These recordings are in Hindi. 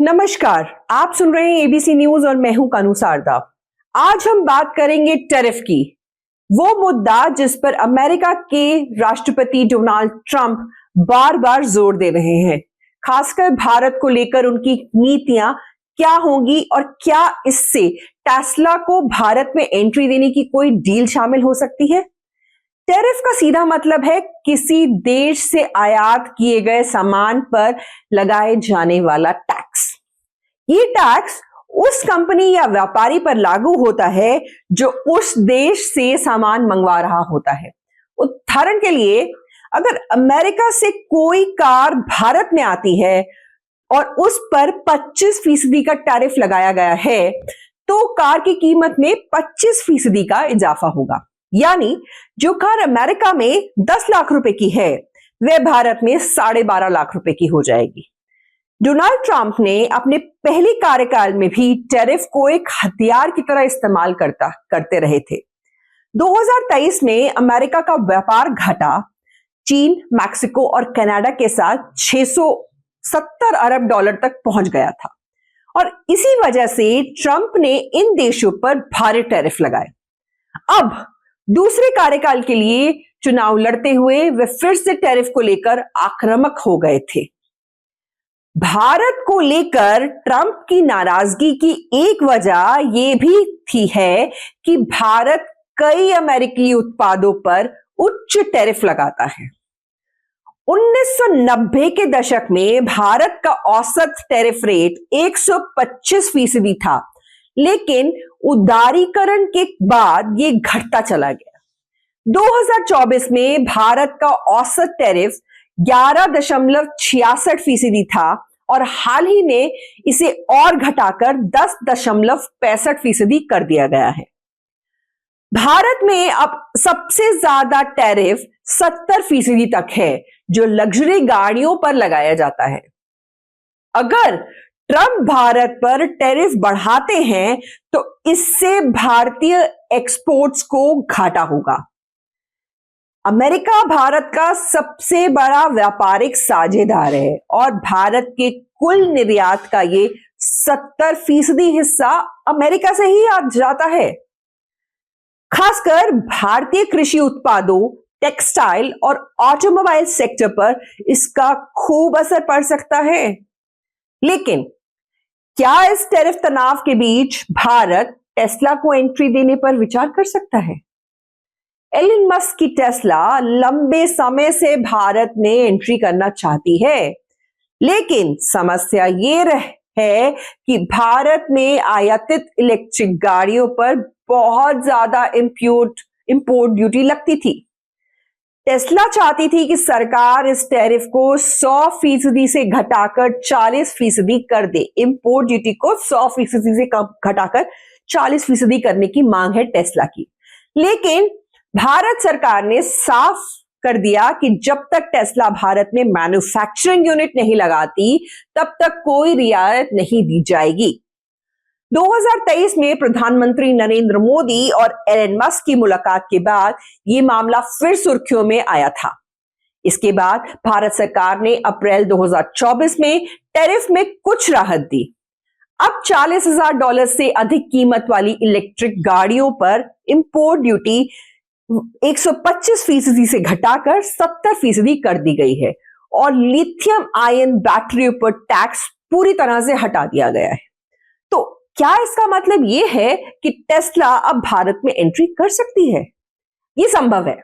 नमस्कार, आप सुन रहे हैं एबीसी न्यूज और मैं हूं कानू सारदा। आज हम बात करेंगे टैरिफ की, वो मुद्दा जिस पर अमेरिका के राष्ट्रपति डोनाल्ड ट्रंप बार बार जोर दे रहे हैं। खासकर भारत को लेकर उनकी नीतियां क्या होंगी और क्या इससे टेस्ला को भारत में एंट्री देने की कोई डील शामिल हो सकती है। टैरिफ का सीधा मतलब है किसी देश से आयात किए गए सामान पर लगाए जाने वाला टैक्स। ये टैक्स उस कंपनी या व्यापारी पर लागू होता है जो उस देश से सामान मंगवा रहा होता है। उदाहरण के लिए, अगर अमेरिका से कोई कार भारत में आती है और उस पर 25% का टैरिफ लगाया गया है, तो कार की कीमत में 25% का इजाफा होगा। यानी जो कार अमेरिका में 10 लाख रुपए की है, वह भारत में 12.5 लाख रुपए की हो जाएगी। डोनाल्ड ट्रंप ने अपने पहले कार्यकाल में भी टैरिफ को एक हथियार की तरह इस्तेमाल करते रहे थे। 2023 में अमेरिका का व्यापार घटा चीन, मैक्सिको और कनाडा के साथ 670 अरब डॉलर तक पहुंच गया था और इसी वजह से ट्रंप ने इन देशों पर भारी टैरिफ लगाए। अब दूसरे कार्यकाल के लिए चुनाव लड़ते हुए वे फिर से टैरिफ को लेकर आक्रामक हो गए थे। भारत को लेकर ट्रंप की नाराजगी की एक वजह यह भी थी कि भारत कई अमेरिकी उत्पादों पर उच्च टैरिफ लगाता है। 1990 के दशक में भारत का औसत टैरिफ रेट 125% था, लेकिन उदारीकरण के बाद यह घटता चला गया। 2024 में भारत का औसत टैरिफ 11.66% था और हाल ही में इसे और घटाकर 10.65% कर दिया गया है। भारत में अब सबसे ज्यादा टैरिफ 70% तक है, जो लग्जरी गाड़ियों पर लगाया जाता है। अगर ट्रंप भारत पर टैरिफ बढ़ाते हैं तो इससे भारतीय एक्सपोर्ट्स को घाटा होगा। अमेरिका भारत का सबसे बड़ा व्यापारिक साझेदार है और भारत के कुल निर्यात का ये 70% हिस्सा अमेरिका से ही जाता है। खासकर भारतीय कृषि उत्पादों, टेक्सटाइल और ऑटोमोबाइल सेक्टर पर इसका खूब असर पड़ सकता है। लेकिन क्या इस टैरिफ तनाव के बीच भारत टेस्ला को एंट्री देने पर विचार कर सकता है? एलन मस्क की टेस्ला लंबे समय से भारत में एंट्री करना चाहती है, लेकिन समस्या ये है कि भारत में आयातित इलेक्ट्रिक गाड़ियों पर बहुत ज्यादा इंपोर्ट ड्यूटी लगती थी। टेस्ला चाहती थी कि सरकार इस टैरिफ को 100% से घटाकर 40% कर दे। इंपोर्ट ड्यूटी को 100% से घटाकर 40% करने की मांग है टेस्ला की। लेकिन भारत सरकार ने साफ कर दिया कि जब तक टेस्ला भारत में मैन्युफैक्चरिंग यूनिट नहीं लगाती, तब तक कोई रियायत नहीं दी जाएगी। 2023 में प्रधानमंत्री नरेंद्र मोदी और एलन मस्क की मुलाकात के बाद यह मामला फिर सुर्खियों में आया था। इसके बाद भारत सरकार ने अप्रैल 2024 में टैरिफ में कुछ राहत दी। अब $40,000 से अधिक कीमत वाली इलेक्ट्रिक गाड़ियों पर इंपोर्ट ड्यूटी 125% से घटाकर 70% कर दी गई है और लिथियम आयन बैटरियों पर टैक्स पूरी तरह से हटा दिया गया है। तो क्या इसका मतलब यह है कि टेस्ला अब भारत में एंट्री कर सकती है? यह संभव है,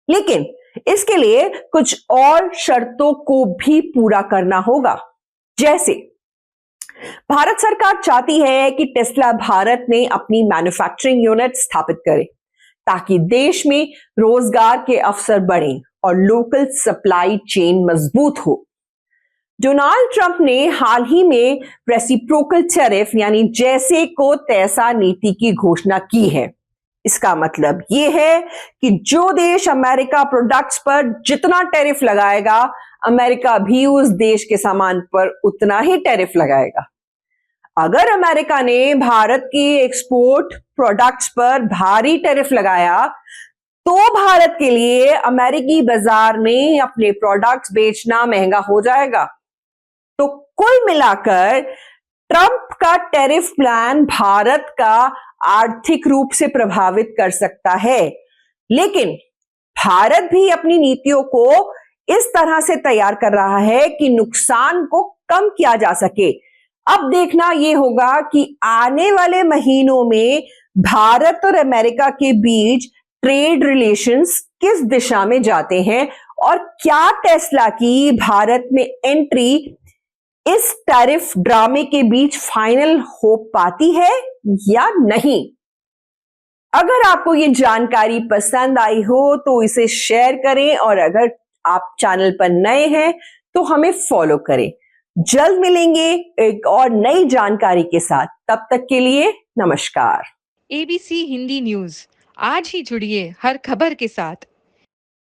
लेकिन इसके लिए कुछ और शर्तों को भी पूरा करना होगा। जैसे भारत सरकार चाहती है कि टेस्ला भारत में अपनी मैन्युफैक्चरिंग यूनिट स्थापित करे ताकि देश में रोजगार के अवसर बढ़ें और लोकल सप्लाई चेन मजबूत हो। डोनाल्ड ट्रंप ने हाल ही में रेसिप्रोकल टैरिफ यानी जैसे को तैसा नीति की घोषणा की है। इसका मतलब यह है कि जो देश अमेरिका प्रोडक्ट्स पर जितना टैरिफ लगाएगा, अमेरिका भी उस देश के सामान पर उतना ही टैरिफ लगाएगा। अगर अमेरिका ने भारत की एक्सपोर्ट प्रोडक्ट्स पर भारी टैरिफ लगाया, तो भारत के लिए अमेरिकी बाजार में अपने प्रोडक्ट्स बेचना महंगा हो जाएगा। तो कुल मिलाकर ट्रंप का टैरिफ प्लान भारत का आर्थिक रूप से प्रभावित कर सकता है, लेकिन भारत भी अपनी नीतियों को इस तरह से तैयार कर रहा है कि नुकसान को कम किया जा सके। अब देखना यह होगा कि आने वाले महीनों में भारत और अमेरिका के बीच ट्रेड रिलेशंस किस दिशा में जाते हैं और क्या टेस्ला की भारत में एंट्री इस टैरिफ ड्रामे के बीच फाइनल हो पाती है या नहीं। अगर आपको ये जानकारी पसंद आई हो तो इसे शेयर करें और अगर आप चैनल पर नए हैं तो हमें फॉलो करें। जल्द मिलेंगे एक और नई जानकारी के साथ, तब तक के लिए नमस्कार। एबीसी हिंदी न्यूज, आज ही जुड़िए हर खबर के साथ।